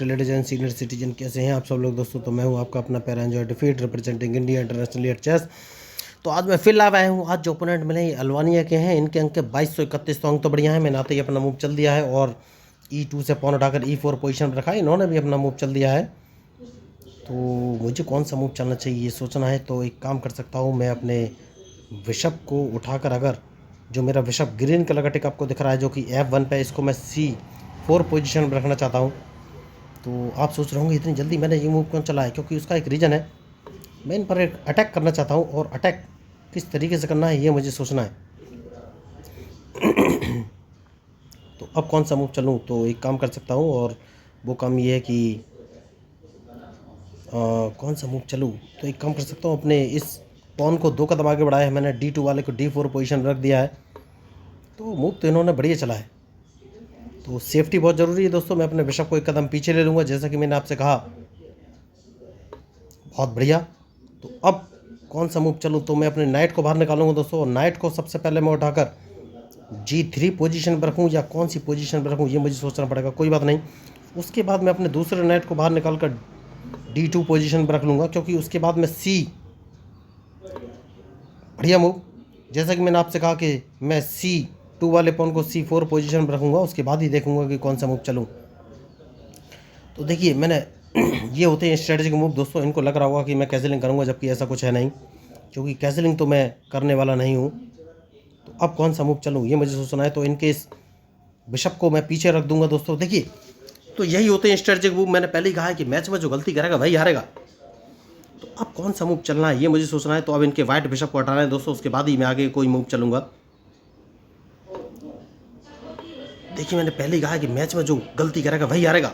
Respected ladies and senior citizen, कैसे हैं आप सब लोग दोस्तों। तो मैं हूं आपका अपना प्यारा enjoy defeat representing India international at chess. तो आज मैं फिर लाइव आया हूं। आज जो ओपोनेंट मिले हैं अल्बानिया के हैं। इनके अंक 2231। तो अंक तो बढ़िया है। मैंने आते ही अपना मूव चल दिया है और E2 से पॉन उठाकर E4 पोजीशन पर रखा है। इन्होंने भी अपना मूव चल दिया है। तो मुझे कौन सा मूव चलना चाहिए ये सोचना है। तो एक काम कर सकता हूँ, मैं अपने बिशप को उठाकर, अगर जो मेरा बिशप ग्रीन कलर का टिक आपको दिख रहा है जो कि F1 पे, इसको मैं C4 पोजीशन पर रखना चाहता हूँ। तो आप सोच रहे होंगे इतनी जल्दी मैंने ये मूव क्यों चला है। क्योंकि उसका एक रीज़न है। मैं इन पर एक अटैक करना चाहता हूँ और अटैक किस तरीके से करना है ये मुझे सोचना है। तो अब कौन सा मूव चलूँ। तो एक काम कर सकता हूँ और वो काम ये है कि कौन सा मूव चलूँ। तो एक काम कर सकता हूँ, अपने इस पॉन को 2 कदम आगे बढ़ाया है मैंने। D2 वाले को D4 पोजीशन रख दिया है। तो मूव तो इन्होंने बढ़िया चला है। तो सेफ्टी बहुत ज़रूरी है दोस्तों। मैं अपने बिशप को 1 कदम पीछे ले लूँगा जैसा कि मैंने आपसे कहा। बहुत बढ़िया। तो अब कौन सा मूव चलूँ। तो मैं अपने नाइट को बाहर निकालूंगा दोस्तों। और नाइट को सबसे पहले मैं उठाकर G3 पोजीशन पर रखूँ या कौन सी पोजीशन पर रखूँ ये मुझे सोचना पड़ेगा। कोई बात नहीं, उसके बाद मैं अपने दूसरे नाइट को बाहर निकाल कर D2 पोजीशन पर रख लूँगा। क्योंकि उसके बाद मैं बढ़िया मूव, जैसा कि मैंने आपसे कहा कि मैं C2 वाले पॉन को C4 पोजीशन पर रखूँगा। उसके बाद ही देखूँगा कि कौन सा मूव चलूँ। तो देखिए मैंने ये होते हैं स्ट्रेटजिक मूव दोस्तों। इनको लग रहा होगा कि मैं कैसलिंग करूँगा, जबकि ऐसा कुछ है नहीं, क्योंकि कैसलिंग तो मैं करने वाला नहीं हूँ। तो अब कौन सा मूव चलूँ ये मुझे सोचना है। तो इनके इस बिशप को मैं पीछे रख दूंगा दोस्तों। देखिए तो यही होते हैं स्ट्रेटजिक मूव। मैंने पहले ही कहा है कि मैच में जो गलती करेगा वही हारेगा। तो अब कौन सा मूव चलना है ये मुझे सोचना है। तो अब इनके वाइट बिशप को हटाना है दोस्तों, उसके बाद ही मैं आगे कोई मूव चलूँगा। देखिए मैंने पहले ही कहा है कि मैच में जो गलती करेगा वही हारेगा।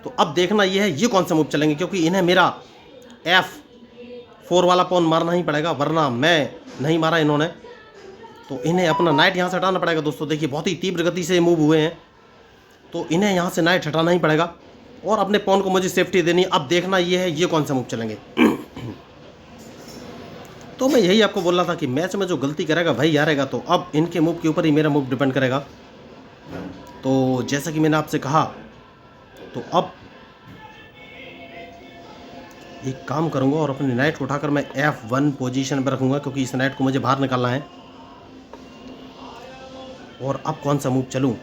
तो अब देखना ये है ये कौन सा मूव चलेंगे, क्योंकि इन्हें मेरा F4 वाला पॉन मारना ही पड़ेगा, वरना मैं नहीं मारा इन्होंने। तो इन्हें अपना नाइट यहाँ से हटाना पड़ेगा दोस्तों। देखिए बहुत ही तीव्र गति से मूव हुए हैं, तो इन्हें यहाँ से नाइट हटाना ही पड़ेगा और अपने पॉन को मुझे सेफ्टी देनी। अब देखना ये है ये कौन सा मूव चलेंगे। तो मैं यही आपको बोल रहा था कि मैच में जो गलती करेगा वही हारेगा। तो अब इनके मूव के ऊपर ही मेरा मूव डिपेंड करेगा। तो जैसा कि मैंने आपसे कहा, तो अब एक काम करूंगा और अपने नाइट को उठाकर मैं F1 पोजीशन पर रखूंगा, क्योंकि इस नाइट को मुझे बाहर निकालना है। और अब कौन सा मूव चलूं।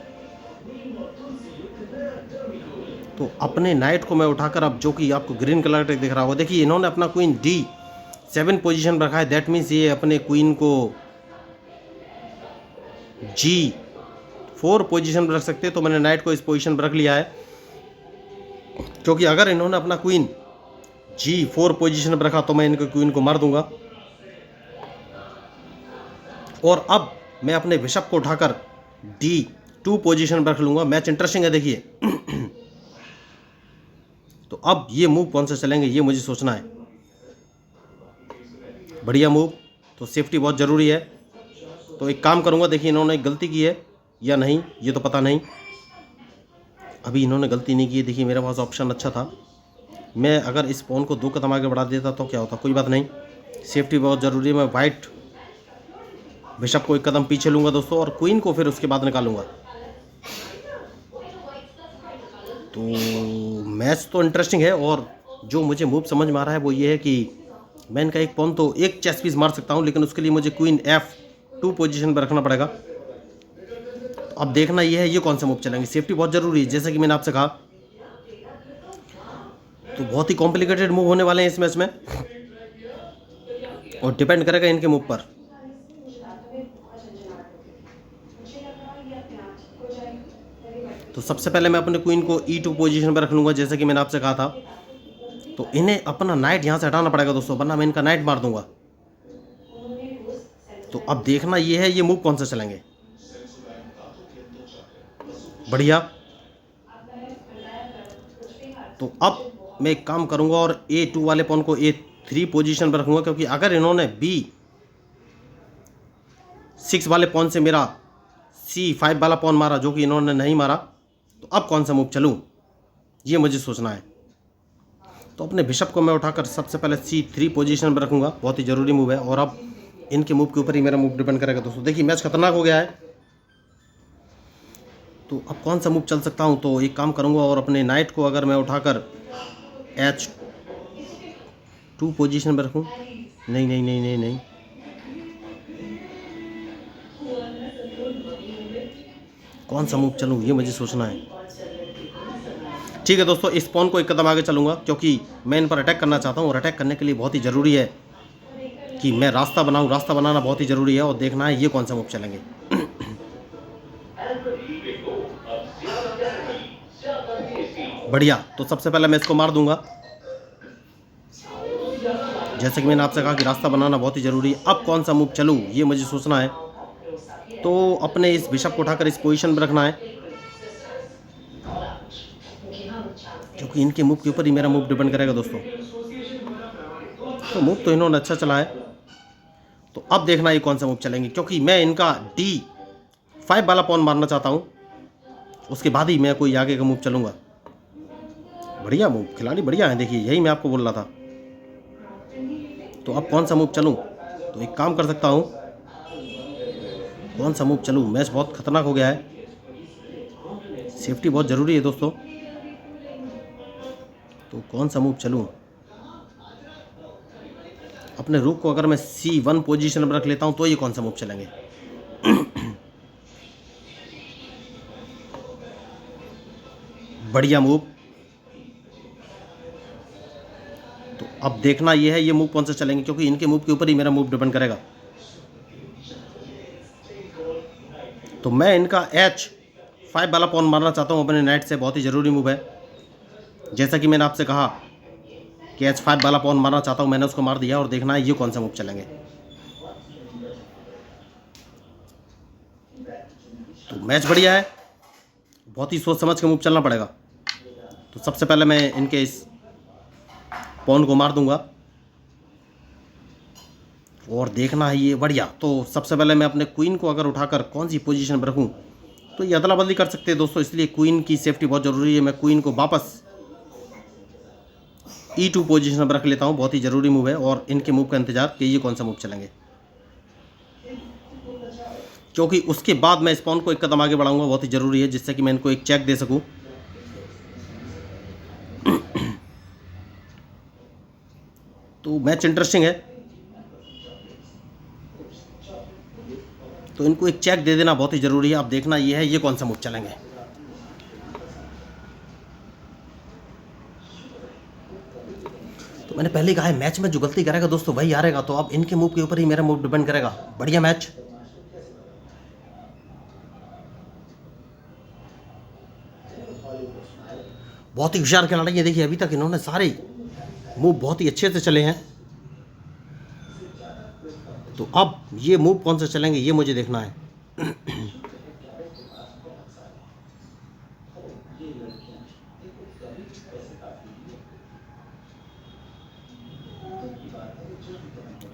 तो अपने नाइट को मैं उठाकर, अब जो कि आपको ग्रीन कलर का दिख रहा होगा, देखिए इन्होंने अपना क्वीन D7 पोजीशन पर रखा है। दैट मीन्स ये अपने क्वीन को G4 पोजीशन पर रख सकते हैं। तो मैंने नाइट को इस पोजीशन पर रख लिया है, क्योंकि अगर इन्होंने अपना क्वीन G4 पोजीशन पर रखा तो मैं इनके क्वीन को मार दूंगा। और अब मैं अपने बिशप को उठाकर D2 पोजीशन पर रख लूंगा। मैच इंटरेस्टिंग है देखिए। तो अब ये मूव कौन से चलेंगे ये मुझे सोचना है। बढ़िया मूव। तो सेफ्टी बहुत ज़रूरी है। तो एक काम करूंगा, देखिए इन्होंने गलती की है या नहीं ये तो पता नहीं। अभी इन्होंने गलती नहीं की है। देखिए मेरे पास ऑप्शन अच्छा था। मैं अगर इस पॉन को 2 कदम आगे बढ़ा देता तो क्या होता। कोई बात नहीं, सेफ्टी बहुत ज़रूरी है। मैं वाइट बिशप को 1 कदम पीछे लूँगा दोस्तों और क्वीन को फिर उसके बाद निकालूंगा। तो मैच तो इंटरेस्टिंग है। और जो मुझे मूव समझ में आ रहा है वो ये है कि मैं इनका एक पॉन तो एक चेस पीस मार सकता हूँ, लेकिन उसके लिए मुझे क्वीन F2 पोजीशन पर रखना पड़ेगा। अब देखना ये है ये कौन सा मूव चलेंगे। सेफ्टी बहुत ज़रूरी है जैसा कि मैंने आपसे कहा। तो बहुत ही कॉम्प्लिकेटेड मूव होने वाले हैं इस मैच में और डिपेंड करेगा इनके मूव पर। तो सबसे पहले मैं अपने क्वीन को E2 पोजीशन पर रख लूँगा जैसा कि मैंने आपसे कहा था। तो इन्हें अपना नाइट यहाँ से हटाना पड़ेगा दोस्तों, वरना मैं इनका नाइट मार दूंगा। तो अब देखना ये है ये मूव कौन सा चलेंगे। बढ़िया। तो अब मैं एक काम करूंगा और A2 वाले पॉन को A3 पोजीशन पर रखूंगा, क्योंकि अगर इन्होंने B6 वाले पॉन से मेरा C5 वाला पॉन मारा, जो कि इन्होंने नहीं मारा, तो अब कौन सा मूव चलूं ये मुझे सोचना है। तो अपने बिशप को मैं उठाकर सबसे पहले C3 पोजीशन पर रखूंगा। बहुत ही ज़रूरी मूव है और अब इनके मूव के ऊपर ही मेरा मूव डिपेंड करेगा दोस्तों। देखिए मैच खतरनाक हो गया है। तो अब कौन सा मूव चल सकता हूँ, तो एक काम करूँगा और अपने नाइट को अगर मैं उठाकर H2 पोजीशन में रखूँ, नहीं नहीं नहीं नहीं नहीं, कौन सा मूव चलूँ ये मुझे सोचना है। ठीक है दोस्तों, इस पॉन को एक कदम आगे चलूँगा क्योंकि मैं इन पर अटैक करना चाहता हूँ और अटैक करने के लिए बहुत ही ज़रूरी है कि मैं रास्ता बनाऊँ। रास्ता बनाना बहुत ही ज़रूरी है और देखना है ये कौन सा मूव चलेंगे। बढ़िया, तो सबसे पहले मैं इसको मार दूंगा। जैसे कि मैंने आपसे कहा कि रास्ता बनाना बहुत ही ज़रूरी है। अब कौन सा मूव चलूँ ये मुझे सोचना है। तो अपने इस बिशप को उठाकर इस पोजीशन पर रखना है क्योंकि इनके मूव के ऊपर ही मेरा मूव डिपेंड करेगा दोस्तों। तो मूव तो इन्होंने अच्छा चला है, तो अब देखना ये कौन सा मूव चलेंगे क्योंकि मैं इनका D5 वाला पॉन मारना चाहता हूँ, उसके बाद ही मैं कोई आगे का मूव चलूँगा। बढ़िया मूव, खिलाड़ी बढ़िया है, देखिए यही मैं आपको बोल रहा था। तो अब कौन सा मूव चलूँ, तो एक काम कर सकता हूँ, कौन सा मूव चलूँ। मैच बहुत खतरनाक हो गया है, सेफ्टी बहुत ज़रूरी है दोस्तों। तो कौन सा मूव चलूँ, अपने रूक को अगर मैं C1 पोजीशन में रख लेता हूँ तो ये कौन सा मूव चलेंगे। बढ़िया मूव। तो अब देखना ये है ये मूव कौन सा चलेंगे क्योंकि इनके मूव के ऊपर ही मेरा मूव डिपेंड करेगा। तो मैं इनका H5 वाला पॉन मारना चाहता हूँ अपने नाइट से, बहुत ही ज़रूरी मूव है। जैसा कि मैंने आपसे कहा कि H5 वाला पॉन मारना चाहता हूँ, मैंने उसको मार दिया और देखना है ये कौन सा मूव चलेंगे। तो मैच बढ़िया है, बहुत ही सोच समझ के मूव चलना पड़ेगा। तो सबसे पहले मैं इनके इस पॉन को मार दूंगा और देखना है ये बढ़िया। तो सबसे पहले मैं अपने क्वीन को अगर उठाकर कौन सी पोजीशन पर रखूँ, तो ये अदला बदली कर सकते हैं दोस्तों, इसलिए क्वीन की सेफ्टी बहुत ज़रूरी है। मैं क्वीन को वापस E2 पोजीशन पर रख लेता हूँ, बहुत ही ज़रूरी मूव है। और इनके मूव का इंतजार कि ये कौन सा मूव चलेंगे, क्योंकि उसके बाद मैं इस पॉन को एक कदम आगे बढ़ाऊंगा, बहुत ही ज़रूरी है, जिससे कि मैं इनको एक चेक दे सकूँ। तो मैच इंटरेस्टिंग है, तो इनको एक चेक दे देना बहुत ही ज़रूरी है। अब देखना ये है ये कौन सा मूव चलेंगे। तो मैंने पहले कहा है मैच में जो गलती करेगा दोस्तों वही हारेगा, तो अब इनके मूव के ऊपर ही मेरा मूव डिपेंड करेगा। बढ़िया मैच, बहुत ही होशियार खिलाड़ी है। देखिए अभी तक इन्होंने सारे मूव बहुत ही अच्छे से चले हैं। तो अब ये मूव कौन सा चलेंगे ये मुझे देखना है।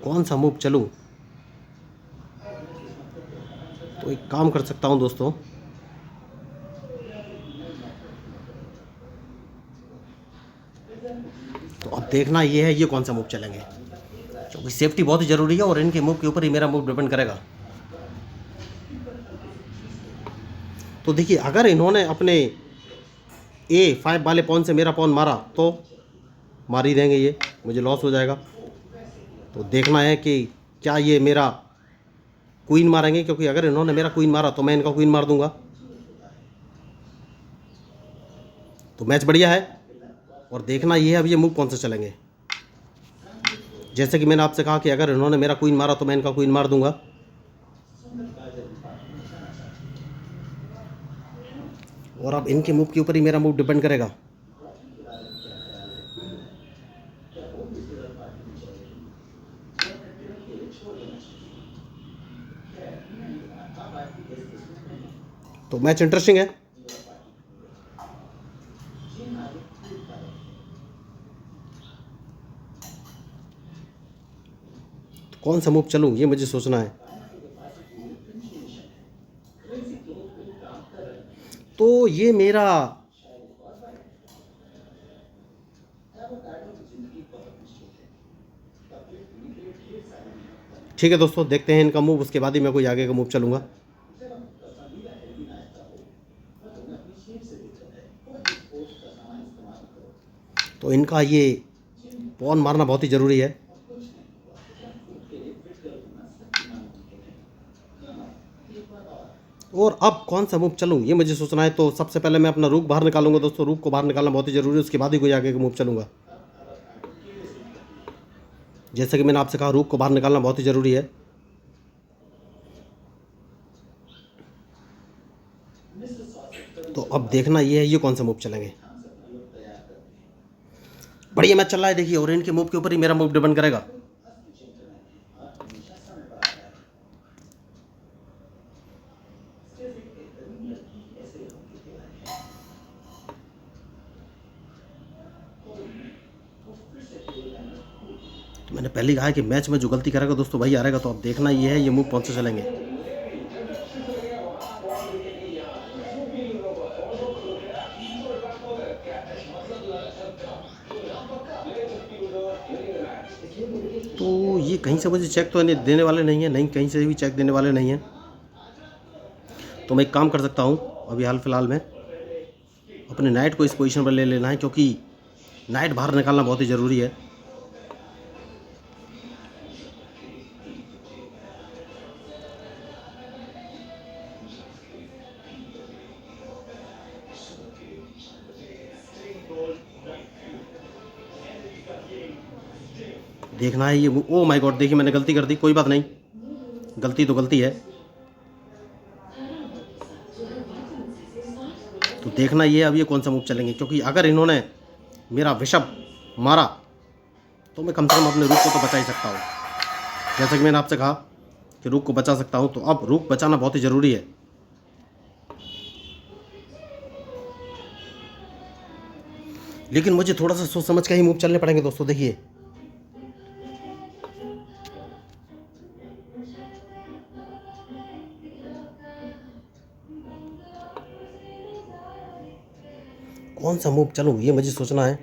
कौन सा मूव चलूं, तो एक काम कर सकता हूं दोस्तों, तो अब देखना ये है ये कौन सा मूव चलेंगे, क्योंकि सेफ्टी बहुत ही ज़रूरी है और इनके मूव के ऊपर ही मेरा मूव डिपेंड करेगा। तो देखिए अगर इन्होंने अपने A5 वाले पॉन से मेरा पॉन मारा तो मार ही देंगे, ये मुझे लॉस हो जाएगा। तो देखना है कि क्या ये मेरा क्वीन मारेंगे, क्योंकि अगर इन्होंने मेरा क्वीन मारा तो मैं इनका क्वीन मार दूंगा। तो मैच बढ़िया है और देखना ये है अब ये मूव कौन सा चलेंगे। जैसे कि मैंने आपसे कहा कि अगर इन्होंने मेरा क्वीन मारा तो मैं इनका क्वीन मार दूंगा। और अब इनके मूव के ऊपर ही मेरा मूव डिपेंड करेगा। तो मैच इंटरेस्टिंग है। तो कौन सा मूव चलूं ये मुझे सोचना है। तो ये मेरा ठीक है दोस्तों, देखते हैं इनका मूव, उसके बाद ही मैं कोई आगे का मूव चलूंगा। तो इनका ये पॉन मारना बहुत ही ज़रूरी है। और अब कौन सा मूव चलूँ ये मुझे सोचना है। तो सबसे पहले मैं अपना रूक बाहर निकालूंगा दोस्तों। रूक को बाहर निकालना बहुत ही ज़रूरी है, उसके बाद ही कोई आगे का मूव चलूँगा। जैसे कि मैंने आपसे कहा, रूक को बाहर निकालना बहुत ही ज़रूरी है। तो अब देखना ये है, ये कौन सा मूव चलेंगे। बढ़िया मैच चल रहा है देखिए, और इनके मूव के ऊपर ही मेरा मूव डिपेंड करेगा। तो मैंने पहले कहा है कि मैच में जो गलती करेगा दोस्तों वही हारेगा। तो अब देखना ये है, ये मूव कौन से चलेंगे। तो ये कहीं से मुझे चेक तो देने वाले नहीं है, नहीं कहीं से भी चेक देने वाले नहीं हैं। तो मैं एक काम कर सकता हूँ, अभी हाल फिलहाल में अपने नाइट को इस पोजीशन पर ले लेना है, क्योंकि नाइट बाहर निकालना बहुत ही ज़रूरी है। देखना है ये, ओ माय गॉड, देखिए मैंने गलती कर दी। कोई बात नहीं, गलती तो गलती है। तो देखना ये अब ये कौन सा मूव चलेंगे, क्योंकि अगर इन्होंने मेरा विशप मारा तो मैं कम से कम अपने रूक को तो बचा ही सकता हूँ। जैसा कि मैंने आपसे कहा कि रूक को बचा सकता हूँ, तो अब रूक बचाना बहुत ही ज़रूरी है। लेकिन मुझे थोड़ा सा सोच समझ के ही मूव चलने पड़ेंगे दोस्तों। देखिए कौन सा मूव चलूँ ये मुझे सोचना है।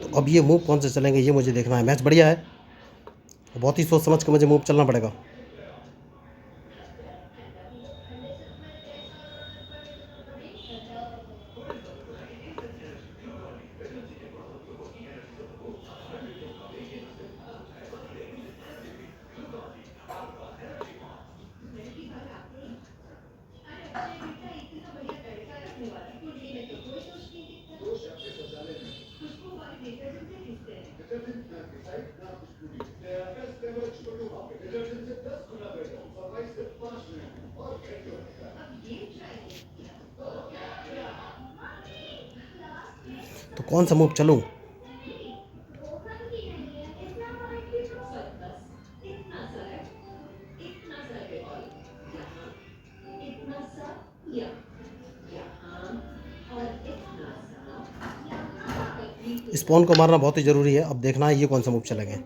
तो अब ये मूव कौन से चलेंगे ये मुझे देखना है। मैच बढ़िया है, बहुत ही सोच समझ के मुझे मूव चलना पड़ेगा। तो कौन सा मूव चलूँ। इस पॉन को मारना बहुत ही ज़रूरी है। अब देखना है ये कौन सा मूव चलेंगे।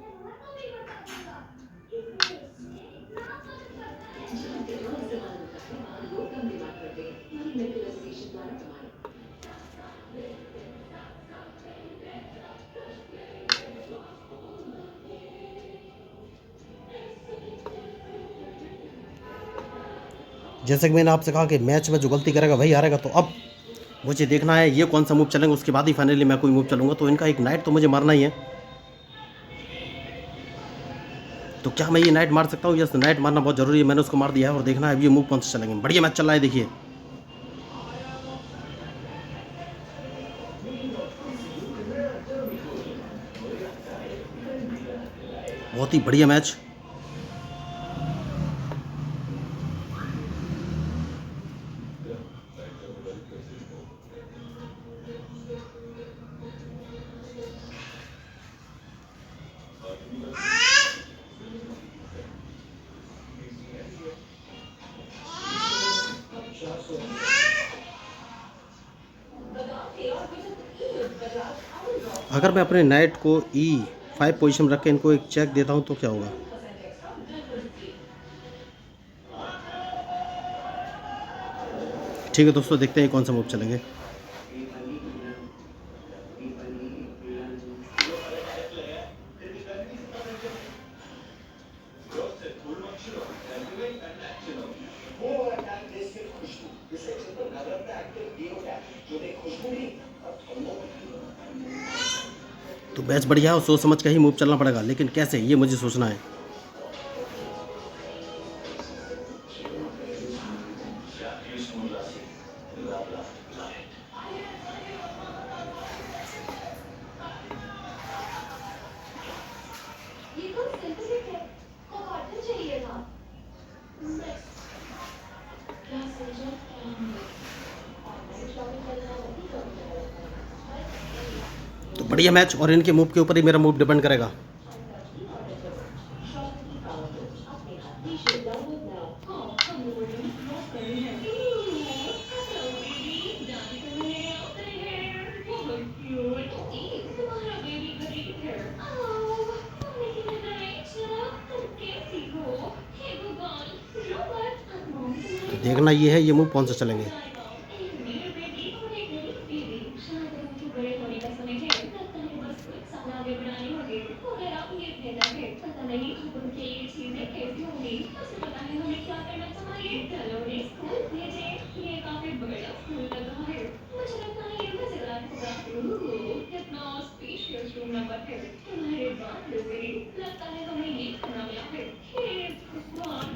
जैसे कि मैंने आपसे कहा कि मैच में जो गलती करेगा वही हारेगा। तो अब मुझे देखना है ये कौन सा मूव चलेंगे, उसके बाद ही फाइनली मैं कोई मूव चलूँगा। तो इनका एक नाइट तो मुझे मारना ही है। तो क्या मैं ये नाइट मार सकता हूँ? यस, नाइट मारना बहुत ज़रूरी है। मैंने उसको मार दिया है, और देखना है ये मूव कौन से चलेंगे। बढ़िया मैच चल रहा है देखिए। बहुत ही बढ़िया मैच। अगर मैं अपने नाइट को E5 पोजीशन में रख के इनको एक चेक देता हूँ तो क्या होगा। ठीक है दोस्तों, देखते हैं कौन सा मूव चलेंगे। तो मैच बढ़िया है और सोच समझ के ही मूव चलना पड़ेगा, लेकिन कैसे ये मुझे सोचना है। ये तो सिंपल है। कॉटन चाहिए था। क्या सोचा? ऑनलाइन शॉपिंग करना वही करूँगा। तो बढ़िया मैच, और इनके मूव के ऊपर ही मेरा मूव डिपेंड करेगा। तो देखना ये है ये मूव कौन सा चलेंगे।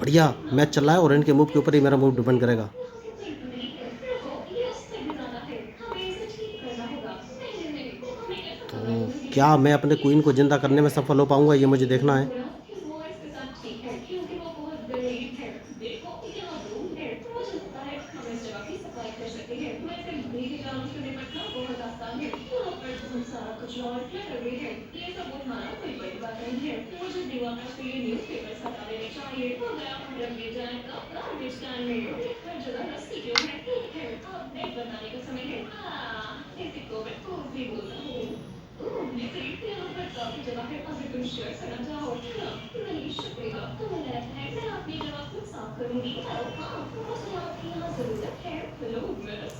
बढ़िया मैच चल रहा है और इनके मूव के ऊपर ही मेरा मूव डिपेंड करेगा। तो क्या मैं अपने क्वीन को जिंदा करने में सफल हो पाऊंगा, ये मुझे देखना है।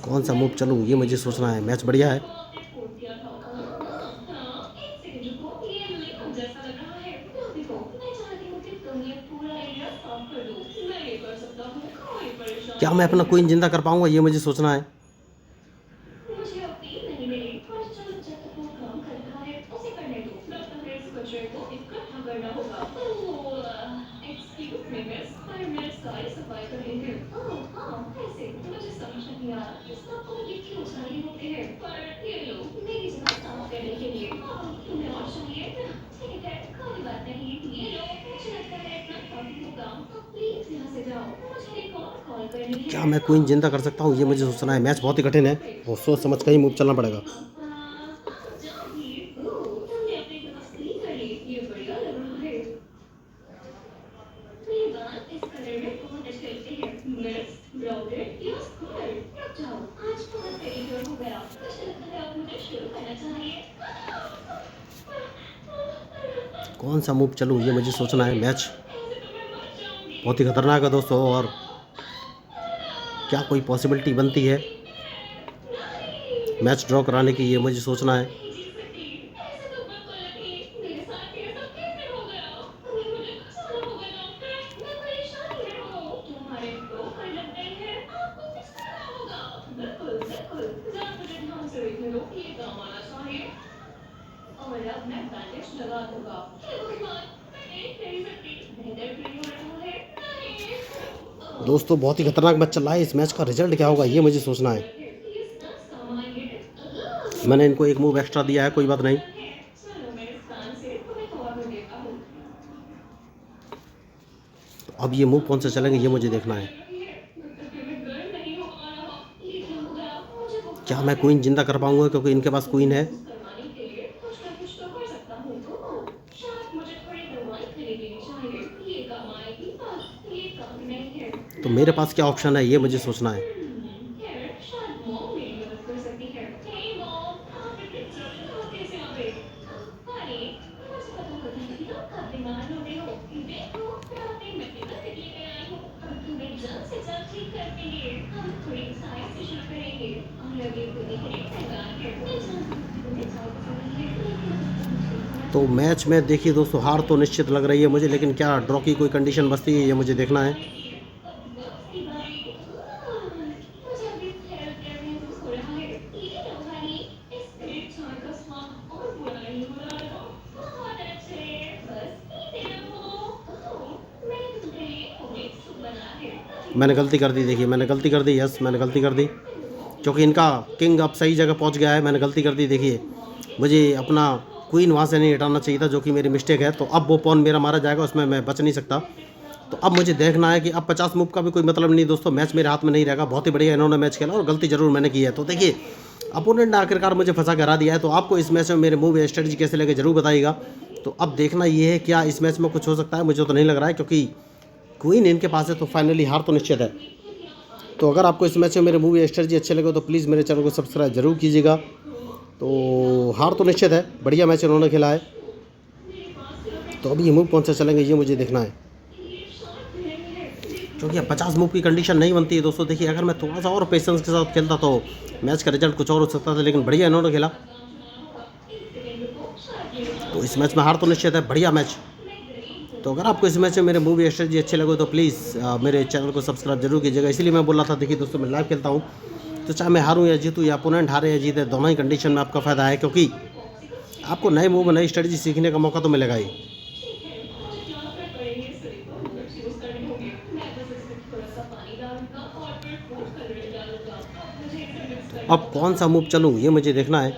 कौन सा मूव चलूं ये मुझे सोचना है। मैच बढ़िया है। क्या मैं अपना क्वीन जिंदा कर पाऊंगा, ये मुझे सोचना है। क्या मैं क्वीन जिंदा कर सकता हूँ, ये मुझे सोचना है। मैच बहुत ही कठिन है और सोच समझ कर ही मूव चलना पड़ेगा। कौन सा मूव चलूँ ये मुझे सोचना है। मैच बहुत ही खतरनाक है दोस्तों, और क्या कोई पॉसिबिलिटी बनती है मैच ड्रॉ कराने की, ये मुझे सोचना है। दोस्तों बहुत ही खतरनाक मैच चल रहा है। इस मैच का रिजल्ट क्या होगा ये मुझे सोचना है। मैंने इनको एक मूव एक्स्ट्रा दिया है, कोई बात नहीं। अब ये मूव कौन से चलेंगे ये मुझे देखना है। क्या मैं क्वीन जिंदा कर पाऊंगा, क्योंकि इनके पास क्वीन है। तो मेरे पास क्या ऑप्शन है ये मुझे सोचना है। तो मैच में देखिए दोस्तों हार तो निश्चित लग रही है मुझे, लेकिन क्या ड्रॉ की कोई कंडीशन बचती है ये मुझे देखना है। मैंने गलती कर दी, देखिए मैंने गलती कर दी, यस मैंने गलती कर दी, क्योंकि इनका किंग अब सही जगह पहुंच गया है। मैंने गलती कर दी, देखिए मुझे अपना क्वीन वहाँ से नहीं हटाना चाहिए था, जो कि मेरी मिस्टेक है। तो अब वो पॉन मेरा मारा जाएगा, उसमें मैं बच नहीं सकता। तो अब मुझे देखना है कि अब 50 मूव का भी कोई मतलब नहीं दोस्तों, मैच मेरे हाथ में नहीं रहेगा। बहुत ही बढ़िया इन्होंने मैच खेला और गलती जरूर मैंने की है। तो देखिए अपोनेंट ने आखिरकार मुझे फंसा के हरा दिया है। तो आपको इस मैच में मेरे मूव या स्ट्रेटजी कैसे लगे जरूर बताइएगा। तो अब देखना ये है क्या इस मैच में कुछ हो सकता है, मुझे तो नहीं लग रहा है, क्योंकि क्वीन इनके पास है। तो फाइनली हार तो निश्चित है। तो अगर आपको इस मैच में मेरे मूवी स्ट्रेटजी अच्छे लगे तो प्लीज़ मेरे चैनल को सब्सक्राइब जरूर कीजिएगा। तो हार तो निश्चित है, बढ़िया मैच इन्होंने खेला है। तो अभी ये मूव कौन सा चलेंगे ये मुझे देखना है, क्योंकि अब 50 मूव की कंडीशन नहीं बनती है दोस्तों। देखिए अगर मैं थोड़ा सा और पेशेंस के साथ खेलता तो मैच का रिजल्ट कुछ और हो सकता था, लेकिन बढ़िया इन्होंने खेला। तो इस मैच में हार तो निश्चित है, बढ़िया मैच। तो अगर आपको इस मैच में मेरे मूवी स्ट्रेटजी अच्छे लगे तो प्लीज़ मेरे चैनल को सब्सक्राइब जरूर कीजिएगा। इसीलिए मैं बोल रहा था, देखिए दोस्तों मैं लाइव खेलता हूँ, तो चाहे मैं हारूँ या जीतूँ या अपोनेंट हारे या जीते, दोनों ही कंडीशन में आपका फ़ायदा है, क्योंकि आपको नए मूव नई स्ट्रेटजी सीखने का मौका तो मिलेगा ही। अब कौन सा मूव चलूँ ये मुझे देखना है।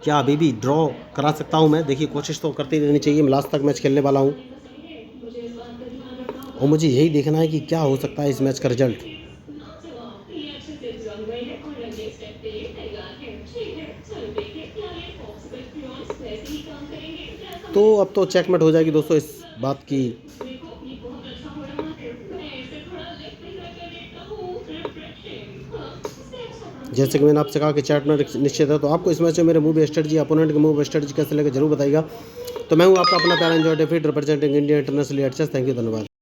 क्या अभी भी ड्रॉ करा सकता हूँ मैं, देखिए कोशिश तो करती रहनी चाहिए। मैं लास्ट तक मैच खेलने वाला हूँ और मुझे यही देखना है कि क्या हो सकता है इस मैच का रिजल्ट। तो अब तो चेकमेट हो जाएगी दोस्तों इस बात की। जैसे कि मैंने आपसे कहा कि चैट में निश्चित है। तो आपको इस मैच में मेरे मूव स्ट्रेटजी अपोनेंट के मूव स्ट्रेटजी कैसे लगे जरूर बताइएगा। तो मैं हूँ आपका अपना प्यारा enjoy defeat representing India international at chess. Thank you, धन्यवाद।